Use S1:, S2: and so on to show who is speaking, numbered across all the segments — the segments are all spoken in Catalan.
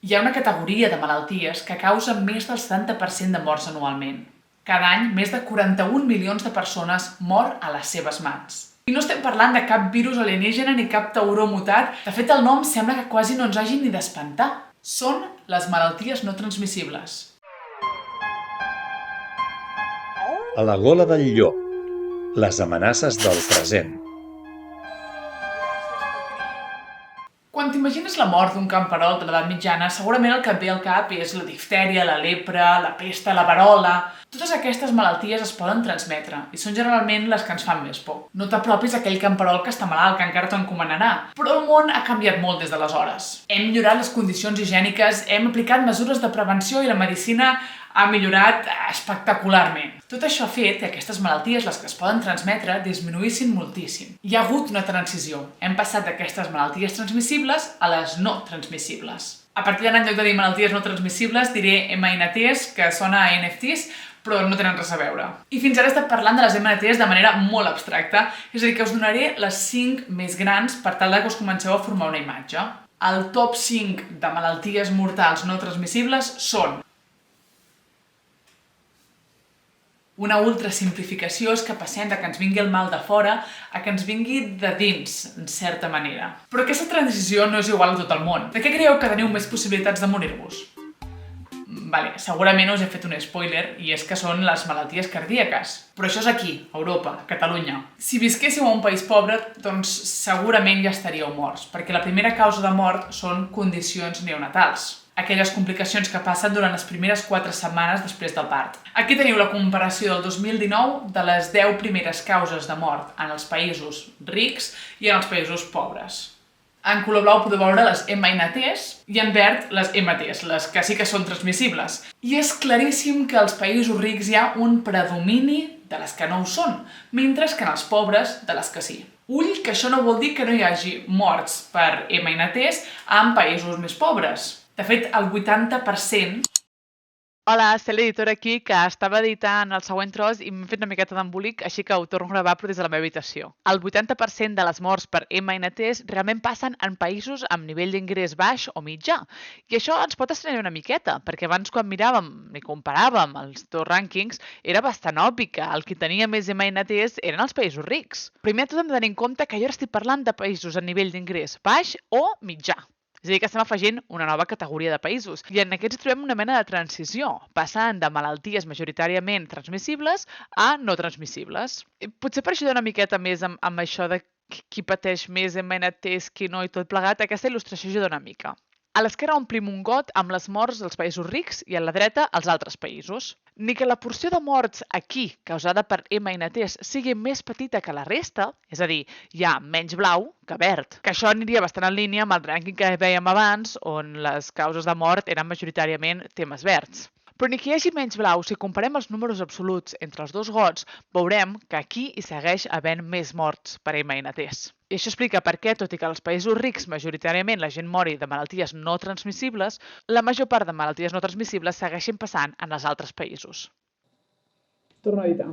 S1: Hi ha una categoria de malalties que causa més del 70% de morts anualment. Cada any, més de 41 milions de persones mor a les seves mans. I no estem parlant de cap virus alienígena ni cap tauró mutat. De fet, el nom sembla que quasi no ens hagi ni d'espantar. Són les malalties no transmissibles.
S2: A la gola del llop. Les amenaces del present.
S1: Quan t'imagines la mort d'un camperol de l'edat mitjana, segurament el que et ve al cap és la diftèria, la lepra, la pesta, la verola... Totes aquestes malalties es poden transmetre i són generalment les que ens fan més por. No t'apropis a aquell camperol que està malalt, que encara t'ho encomanarà. Però el món ha canviat molt des d'aleshores. Hem millorat les condicions higièniques, hem aplicat mesures de prevenció i la medicina ha millorat espectacularment. Tot això ha fet que aquestes malalties, les que es poden transmetre, disminuïssin moltíssim. Hi ha hagut una transició. Hem passat d'aquestes malalties transmissibles a les no transmissibles. A partir d'ara, en lloc de dir malalties no transmissibles, diré MNTs, que sona a NFTs, però no tenen res a veure. I fins ara he estat parlant de les MNTs de manera molt abstracta, és a dir, que us donaré les 5 més grans per tal que us comenceu a formar una imatge. El top 5 de malalties mortals no transmissibles són: una ultrasimplificació és que passem de que ens vingui el mal de fora a que ens vingui de dins, en certa manera. Però aquesta transició no és igual a tot el món. De què creieu que teniu més possibilitats de morir-vos? Vale, segurament us he fet un spoiler, i és que són les malalties cardíaques. Però això és aquí, a Europa, a Catalunya. Si visquéssiu a un país pobre, doncs segurament ja estaríeu morts, perquè la primera causa de mort són condicions neonatals. Aquelles complicacions que passen durant les primeres 4 setmanes després del part. Aquí teniu la comparació del 2019 de les 10 primeres causes de mort en els països rics i en els països pobres. En color blau podeu veure les MNTs i en verd les MTs, les que sí que són transmissibles. I és claríssim que als països rics hi ha un predomini de les que no ho són, mentre que en els pobres de les que sí. Ull, que això no vol dir que no hi hagi morts per MNTs en països més pobres. De fet, el 80%...
S3: Hola, Cel, l'editora aquí, que estava editant el següent tros i m'he fet una miqueta d'embolic, així que ho torno a gravar però des de la meva habitació. El 80% de les morts per MNTs realment passen en països amb nivell d'ingrés baix o mitjà. I això ens pot estranyar una miqueta, perquè abans quan miràvem i comparàvem els dos rànquings era bastant obvi que el que tenia més MNTs eren els països rics. Primer de tot hem de tenir en compte que jo ara estic parlant de països a nivell d'ingrés baix o mitjà. És a dir, que estem afegint una nova categoria de països. I en aquests trobem una mena de transició, passant de malalties majoritàriament transmissibles a no transmissibles. Potser per ajudar una miqueta més amb això de qui pateix més MNTs, qui no i tot plegat, aquesta il·lustració ajuda una mica. A l'esquerra omplim un got amb les morts dels països rics i a la dreta els altres països. Ni que la porció de morts aquí, causada per MNTs, sigui més petita que la resta, és a dir, hi ha menys blau que verd, que això aniria bastant en línia amb el rànquing que vèiem abans, on les causes de mort eren majoritàriament temes verds. Però ni que hi hagi menys blau, si comparem els números absoluts entre els dos gots, veurem que aquí hi segueix havent més morts per MNTs. I això explica per què, tot i que als països rics majoritàriament la gent mori de malalties no transmissibles, la major part de malalties no transmissibles segueixen passant en els altres països.
S1: Torno a editar.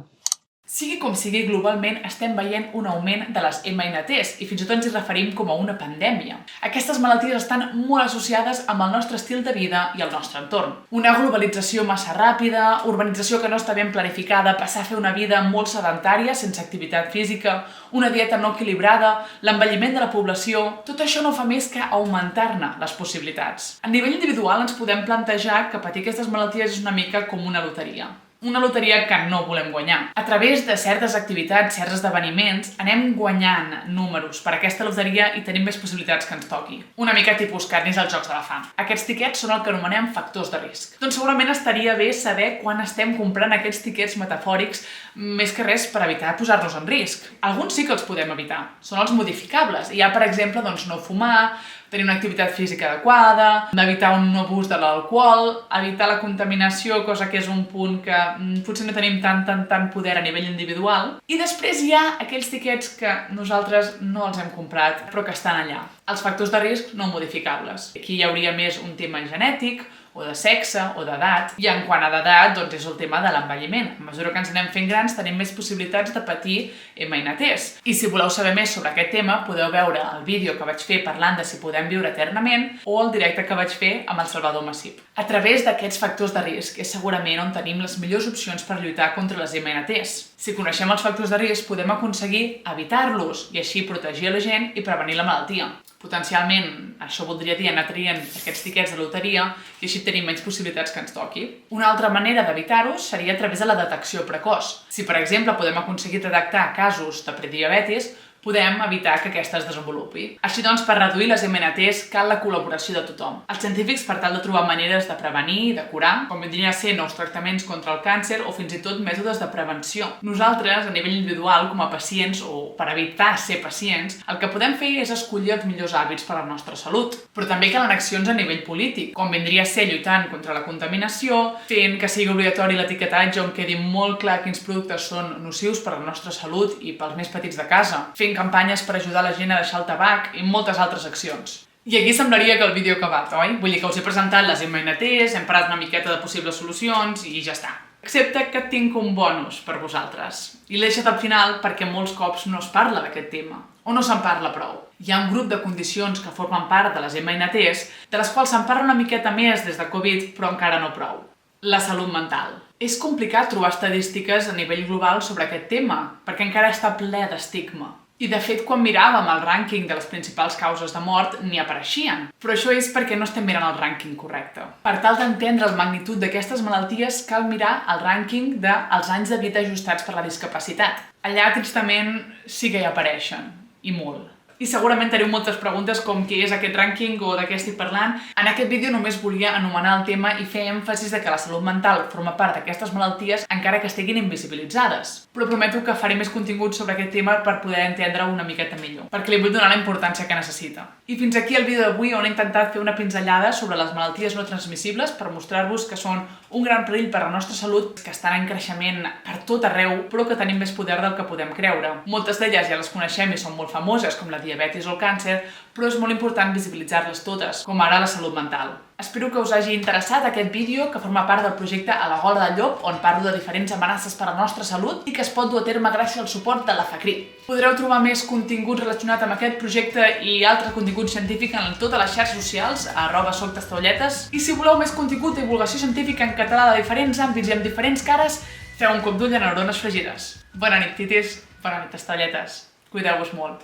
S1: Sigui com sigui, globalment estem veient un augment de les MNTs i fins i tot ens hi referim com a una pandèmia. Aquestes malalties estan molt associades amb el nostre estil de vida i el nostre entorn. Una globalització massa ràpida, urbanització que no està ben planificada, passar a fer una vida molt sedentària, sense activitat física, una dieta no equilibrada, l'envelliment de la població... Tot això no fa més que augmentar-ne les possibilitats. A nivell individual ens podem plantejar que patir aquestes malalties és una mica com una loteria. Una loteria que no volem guanyar. A través de certes activitats, certs esdeveniments, anem guanyant números per aquesta loteria i tenim més possibilitats que ens toqui. Una mica tipus carnis als Jocs de la Fam. Aquests tiquets són el que anomenem factors de risc. Doncs segurament estaria bé saber quan estem comprant aquests tiquets metafòrics, més que res per evitar posar-nos en risc. Alguns sí que els podem evitar. Són els modificables. Hi ha, per exemple, no fumar, tenir una activitat física adequada, evitar un abús de l'alcohol, evitar la contaminació, cosa que és un punt que potser no tenim tant poder a nivell individual. I després hi ha aquells tiquets que nosaltres no els hem comprat, però que estan allà. Els factors de risc no modificables. Aquí hi hauria més un tema genètic, o de sexe, o d'edat. I en quant a d'edat, doncs és el tema de l'envelliment. A mesura que ens anem fent grans, tenim més possibilitats de patir MNTs. I si voleu saber més sobre aquest tema, podeu veure el vídeo que vaig fer parlant de si podem viure eternament o el directe que vaig fer amb el Salvador Massip. A través d'aquests factors de risc és segurament on tenim les millors opcions per lluitar contra les MNTs. Si coneixem els factors de risc, podem aconseguir evitar-los i així protegir la gent i prevenir la malaltia. Potencialment, això voldria dir anar traient aquests tiquets de loteria i així tenim menys possibilitats que ens toqui. Una altra manera d'evitar-ho seria a través de la detecció precoç. Si, per exemple, podem aconseguir detectar casos de prediabetis, podem evitar que aquesta es desenvolupi. Així doncs, per reduir les MNTs cal la col·laboració de tothom. Els científics, per tal de trobar maneres de prevenir i de curar, com vindrien a ser nous tractaments contra el càncer o fins i tot mètodes de prevenció. Nosaltres, a nivell individual, com a pacients o per evitar ser pacients, el que podem fer és escollir els millors hàbits per a la nostra salut. Però també calen accions a nivell polític, com vindria a ser lluitant contra la contaminació, fent que sigui obligatori l'etiquetatge on quedi molt clar quins productes són nocius per a la nostra salut i pels més petits de casa, fent campanyes per ajudar la gent a deixar el tabac i moltes altres accions. I aquí semblaria que el vídeo ha acabat, oi? Vull dir que us he presentat les MNTs, hem parlat una miqueta de possibles solucions i ja està. Excepte que tinc un bonus per vosaltres. I l'he deixat al final perquè molts cops no es parla d'aquest tema, o no se'n parla prou. Hi ha un grup de condicions que formen part de les MNTs, de les quals se'n parla una miqueta més des de Covid, però encara no prou. La salut mental. És complicat trobar estadístiques a nivell global sobre aquest tema, perquè encara està ple d'estigma. I de fet, quan miràvem el rànquing de les principals causes de mort, n'hi apareixien. Però això és perquè no estem mirant el rànquing correcte. Per tal d'entendre la magnitud d'aquestes malalties, cal mirar el rànquing dels anys de vida ajustats per la discapacitat. Allà, tristament, sí que hi apareixen, i molt. I segurament teniu moltes preguntes com què és aquest rànquing o de què estic parlant. En aquest vídeo només volia anomenar el tema i fer èmfasis de que la salut mental forma part d'aquestes malalties encara que estiguin invisibilitzades. Però prometo que faré més contingut sobre aquest tema per poder entendre una miqueta millor, perquè li vull donar la importància que necessita. I fins aquí el vídeo d'avui on he intentat fer una pinzellada sobre les malalties no transmissibles per mostrar-vos que són un gran perill per a la nostra salut, que estan en creixement per tot arreu, però que tenim més poder del que podem creure. Moltes d'elles ja les coneixem i són molt famoses, com la diabetis o el càncer, però és molt important visibilitzar-les totes, com ara la salut mental. Espero que us hagi interessat aquest vídeo, que forma part del projecte A la Gola del Llop, on parlo de diferents amenaces per a la nostra salut i que es pot dur a terme gràcies al suport de la FACRI. Podreu trobar més contingut relacionat amb aquest projecte i altre contingut científic en totes les xarxes socials, @soctastaulletes. I si voleu més contingut i divulgació científica en català de diferents àmbits i amb diferents cares, feu un cop d'ull a neurones fregides. Bona nit, titis, bona nit, tastaulletes. Cuideu-vos molt.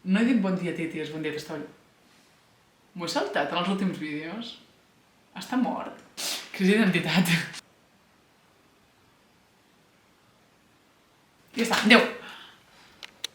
S1: No he dit bon dia, titis, bon dia, tastaulletes. M'ho he saltat en els últims vídeos? Està mort? Crisi d'identitat. Ja està, adéu!